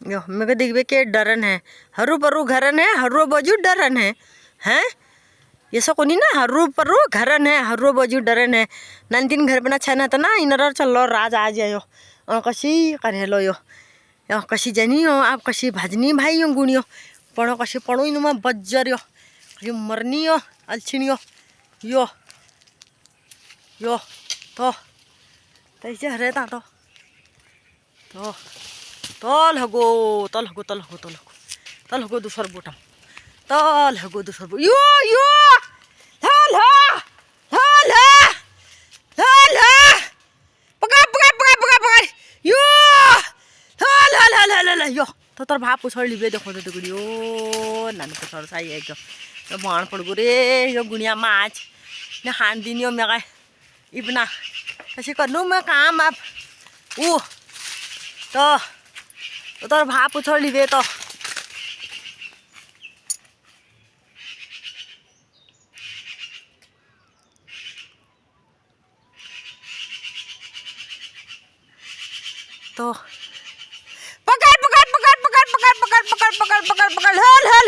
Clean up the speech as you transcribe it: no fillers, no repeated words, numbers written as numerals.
यो मेरे को देखबे के डरन है हरू परू घरन है हर्रो बजू डरन है हैं ये सब कोनी ना हरू परू घरन है हर्रो बजू डरन है नंदीन घर बना छना तो ना इनर चलो राज आ जायो और कशी करे लो यो कशी जानी हो आप कशी भाजनी भाई यो गुणियो पढ़ो कशी पढ़ो इनुमा बज्जर यो मरनी यो अलछिनी यो तो तैसे हरे ता तल हगो दूसर बोटम तल हगो दूसर बो यो थल पकड़ यो थल यो तो तोर भाप पुछड़ लिबे देखो तो गुड़ियो नानी पुछड़ साई एकदम भाण पड़ गो रे यो गुड़िया माछ ने हान दिन यो मेगा इबना कशी करनू मैं काम आप तो तोर भाप पुछड़ लिबे तो पकड़ हल